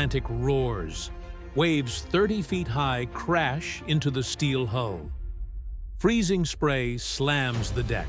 Atlantic roars. Waves 30 feet high crash into the steel hull. Freezing spray slams the deck.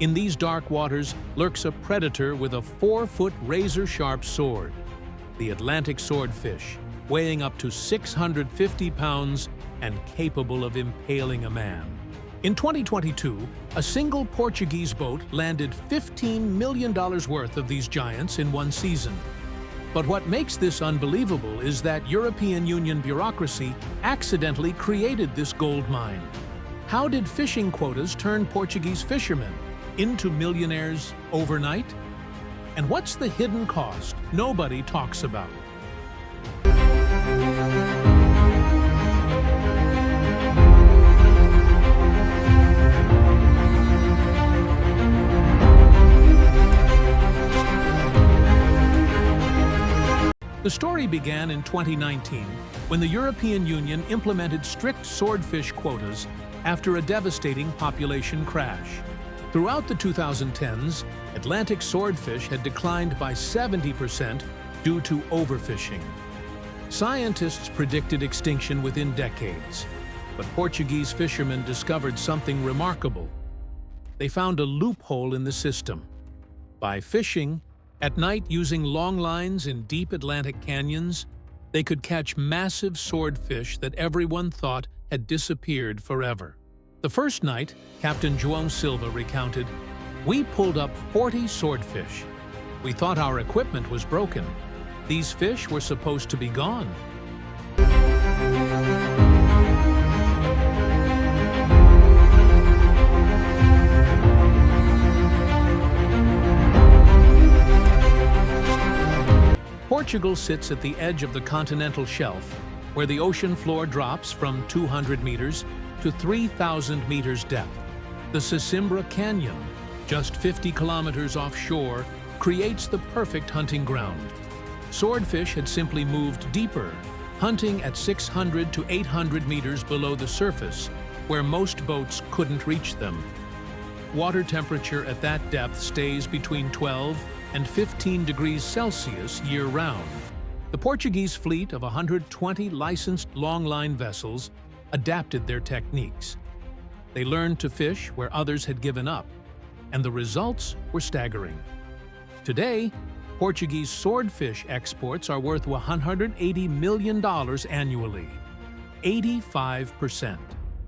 In these dark waters lurks a predator with a 4-foot razor-sharp sword, the Atlantic swordfish, weighing up to 650 pounds and capable of impaling a man. In 2022, a single Portuguese boat landed $15 million worth of these giants in one season. But what makes this unbelievable is that European Union bureaucracy accidentally created this gold mine. How did fishing quotas turn Portuguese fishermen into millionaires overnight? And what's the hidden cost nobody talks about? The story began in 2019 when the European Union implemented strict swordfish quotas after a devastating population crash. Throughout the 2010s, Atlantic swordfish had declined by 70% due to overfishing. Scientists predicted extinction within decades, but Portuguese fishermen discovered something remarkable. They found a loophole in the system. By fishing at night using long lines in deep Atlantic canyons, they could catch massive swordfish that everyone thought had disappeared forever. The first night, Captain João Silva recounted, "We pulled up 40 swordfish. We thought our equipment was broken. These fish were supposed to be gone." Portugal sits at the edge of the continental shelf, where the ocean floor drops from 200 meters to 3,000 meters depth. The Sesimbra Canyon, just 50 kilometers offshore, creates the perfect hunting ground. Swordfish had simply moved deeper, hunting at 600 to 800 meters below the surface, where most boats couldn't reach them. Water temperature at that depth stays between 12 and 15 degrees Celsius year-round. The Portuguese fleet of 120 licensed longline vessels adapted their techniques. They learned to fish where others had given up, and the results were staggering. Today, Portuguese swordfish exports are worth $180 million annually. 85%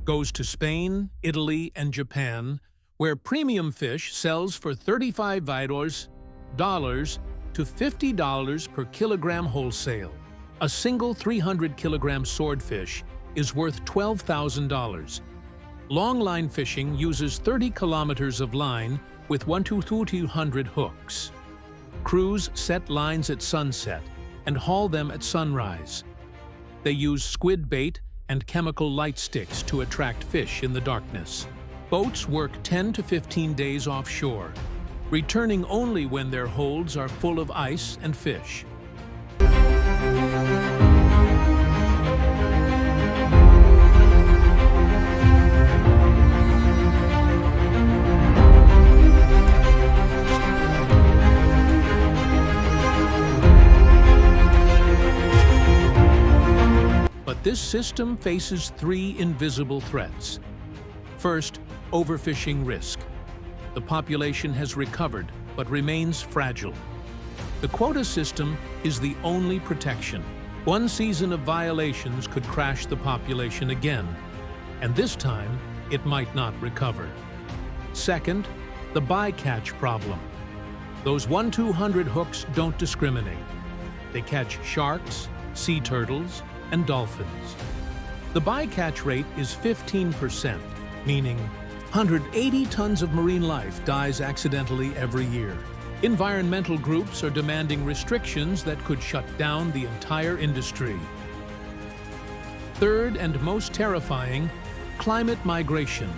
goes to Spain, Italy, and Japan, where premium fish sells for $35 to $50 per kilogram wholesale. A single 300-kilogram swordfish is worth $12,000. Longline fishing uses 30 kilometers of line with 200 hooks. Crews set lines at sunset and haul them at sunrise. They use squid bait and chemical light sticks to attract fish in the darkness. Boats work 10 to 15 days offshore, returning only when their holds are full of ice and fish. But this system faces three invisible threats. First, overfishing risk. The population has recovered, but remains fragile. The quota system is the only protection. One season of violations could crash the population again, and this time it might not recover. Second, the bycatch problem. Those 200 hooks don't discriminate. They catch sharks, sea turtles, and dolphins. The bycatch rate is 15%, meaning 180 tons of marine life dies accidentally every year. Environmental groups are demanding restrictions that could shut down the entire industry. Third and most terrifying, climate migration.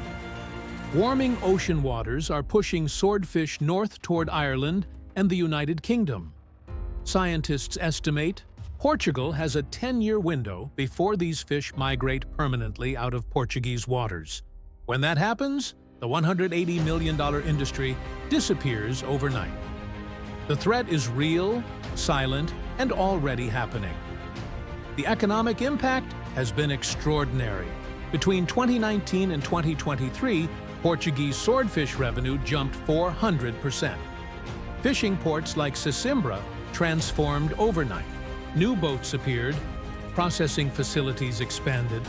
Warming ocean waters are pushing swordfish north toward Ireland and the United Kingdom. Scientists estimate Portugal has a 10-year window before these fish migrate permanently out of Portuguese waters. When that happens, the $180 million industry disappears overnight. The threat is real, silent, and already happening. The economic impact has been extraordinary. Between 2019 and 2023, Portuguese swordfish revenue jumped 400%. Fishing ports like Sesimbra transformed overnight. New boats appeared, processing facilities expanded,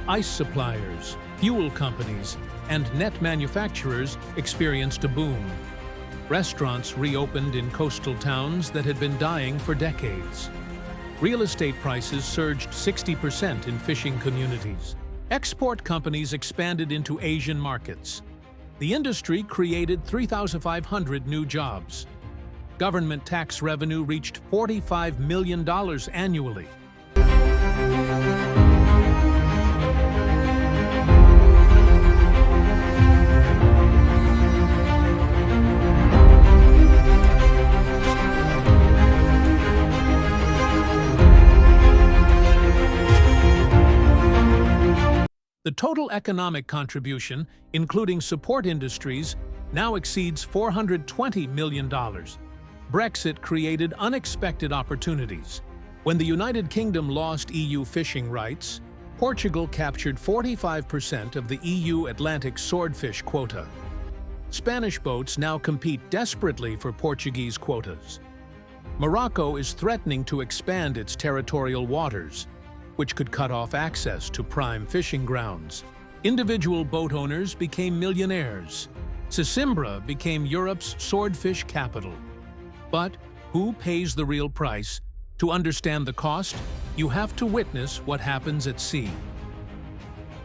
ice suppliers, fuel companies, and net manufacturers experienced a boom. Restaurants reopened in coastal towns that had been dying for decades. Real estate prices surged 60% in fishing communities. Export companies expanded into Asian markets. The industry created 3,500 new jobs. Government tax revenue reached $45 million annually. The total economic contribution, including support industries, now exceeds $420 million. Brexit created unexpected opportunities. When the United Kingdom lost EU fishing rights, Portugal captured 45% of the EU Atlantic swordfish quota. Spanish boats now compete desperately for Portuguese quotas. Morocco is threatening to expand its territorial waters, which could cut off access to prime fishing grounds. Individual boat owners became millionaires. Sesimbra became Europe's swordfish capital. But who pays the real price? To understand the cost, you have to witness what happens at sea.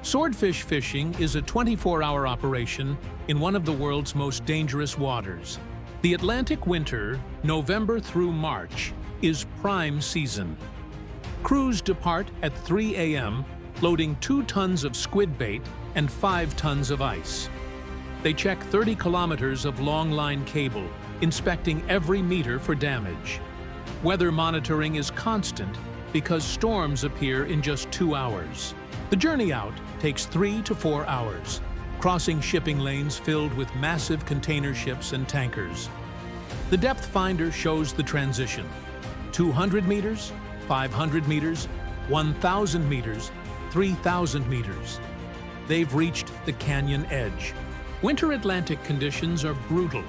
Swordfish fishing is a 24-hour operation in one of the world's most dangerous waters. The Atlantic winter, November through March, is prime season. Crews depart at 3 a.m., loading 2 tons of squid bait and 5 tons of ice. They check 30 kilometers of long-line cable, inspecting every meter for damage. Weather monitoring is constant because storms appear in just 2 hours. The journey out takes 3 to 4 hours, crossing shipping lanes filled with massive container ships and tankers. The depth finder shows the transition: 200 meters, 500 meters, 1,000 meters, 3,000 meters. They've reached the canyon edge. Winter Atlantic conditions are brutal.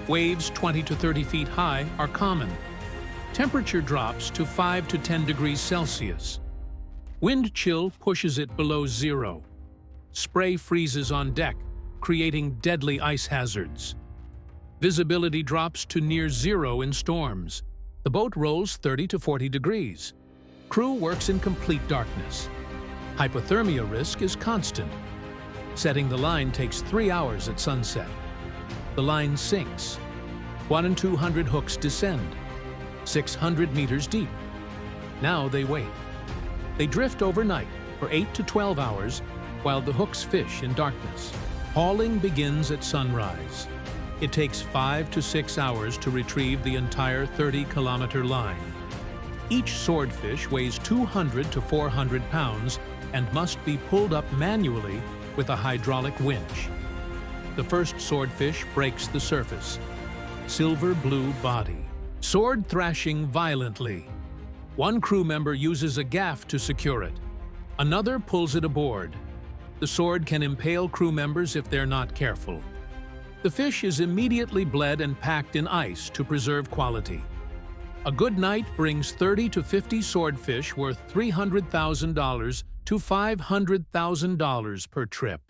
Waves 20 to 30 feet high are common. Temperature drops to 5 to 10 degrees Celsius. Wind chill pushes it below zero. Spray freezes on deck, creating deadly ice hazards. Visibility drops to near zero in storms. The boat rolls 30 to 40 degrees. Crew works in complete darkness. Hypothermia risk is constant. Setting the line takes 3 hours at sunset. The line sinks. 1 in 200 hooks descend, 600 meters deep. Now they wait. They drift overnight for 8 to 12 hours while the hooks fish in darkness. Hauling begins at sunrise. It takes 5 to 6 hours to retrieve the entire 30-kilometer line. Each swordfish weighs 200 to 400 pounds and must be pulled up manually with a hydraulic winch. The first swordfish breaks the surface. Silver blue body. Sword thrashing violently. One crew member uses a gaff to secure it. Another pulls it aboard. The sword can impale crew members if they're not careful. The fish is immediately bled and packed in ice to preserve quality. A good night brings 30 to 50 swordfish worth $300,000 to $500,000 per trip.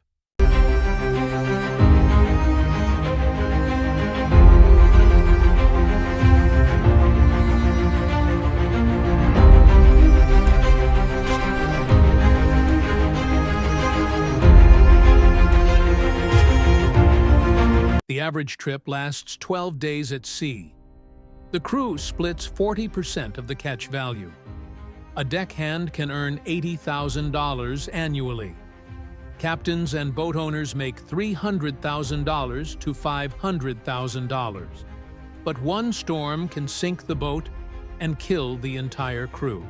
The average trip lasts 12 days at sea. The crew splits 40% of the catch value. A deckhand can earn $80,000 annually. Captains and boat owners make $300,000 to $500,000. But one storm can sink the boat and kill the entire crew.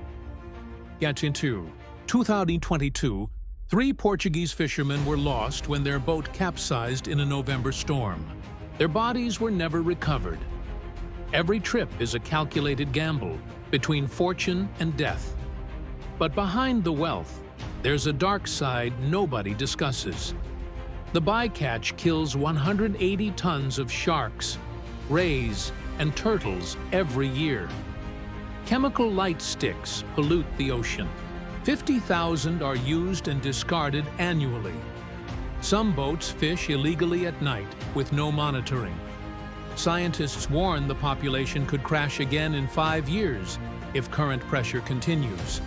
Get into 2022. 3 Portuguese fishermen were lost when their boat capsized in a November storm. Their bodies were never recovered. Every trip is a calculated gamble between fortune and death. But behind the wealth, there's a dark side nobody discusses. The bycatch kills 180 tons of sharks, rays, and turtles every year. Chemical light sticks pollute the ocean. 50,000 are used and discarded annually. Some boats fish illegally at night with no monitoring. Scientists warn the population could crash again in 5 years if current pressure continues.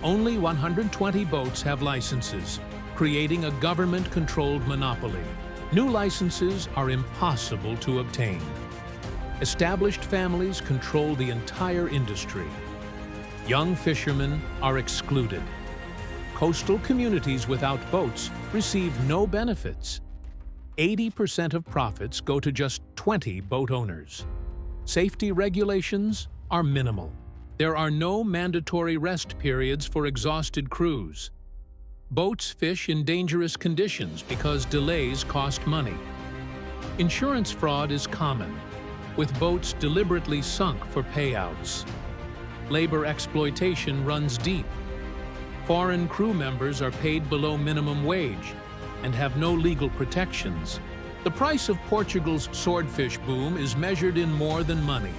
Only 120 boats have licenses, creating a government-controlled monopoly. New licenses are impossible to obtain. Established families control the entire industry. Young fishermen are excluded. Coastal communities without boats receive no benefits. 80% of profits go to just 20 boat owners. Safety regulations are minimal. There are no mandatory rest periods for exhausted crews. Boats fish in dangerous conditions because delays cost money. Insurance fraud is common, with boats deliberately sunk for payouts. Labor exploitation runs deep. Foreign crew members are paid below minimum wage and have no legal protections. The price of Portugal's swordfish boom is measured in more than money.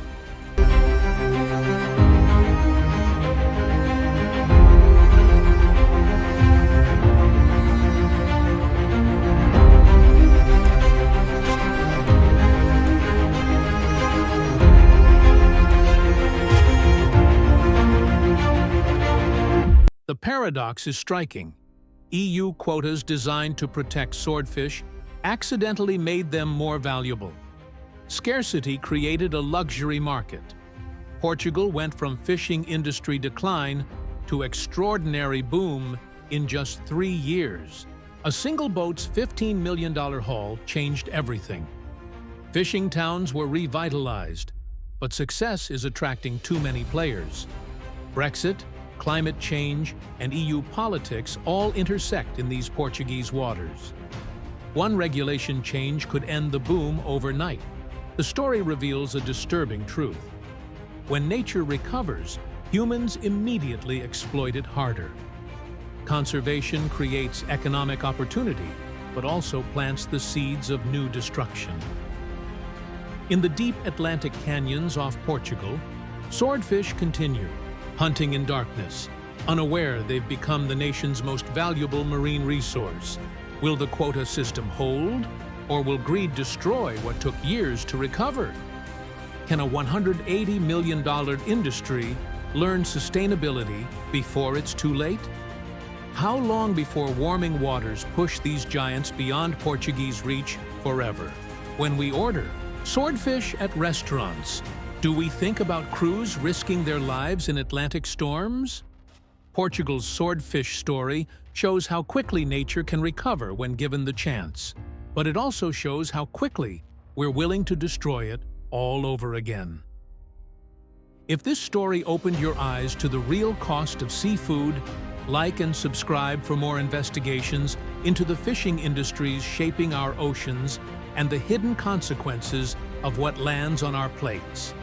The paradox is striking. EU quotas designed to protect swordfish accidentally made them more valuable. Scarcity created a luxury market. Portugal went from fishing industry decline to extraordinary boom in just 3 years. A single boat's $15 million haul changed everything. Fishing towns were revitalized, but success is attracting too many players. Brexit, climate change, and EU politics all intersect in these Portuguese waters. One regulation change could end the boom overnight. The story reveals a disturbing truth. When nature recovers, humans immediately exploit it harder. Conservation creates economic opportunity, but also plants the seeds of new destruction. In the deep Atlantic canyons off Portugal, swordfish continue, hunting in darkness, unaware they've become the nation's most valuable marine resource. Will the quota system hold, or will greed destroy what took years to recover? Can a $180 million industry learn sustainability before it's too late? How long before warming waters push these giants beyond Portuguese reach forever? When we order swordfish at restaurants, do we think about crews risking their lives in Atlantic storms? Portugal's swordfish story shows how quickly nature can recover when given the chance. But it also shows how quickly we're willing to destroy it all over again. If this story opened your eyes to the real cost of seafood, like and subscribe for more investigations into the fishing industries shaping our oceans and the hidden consequences of what lands on our plates.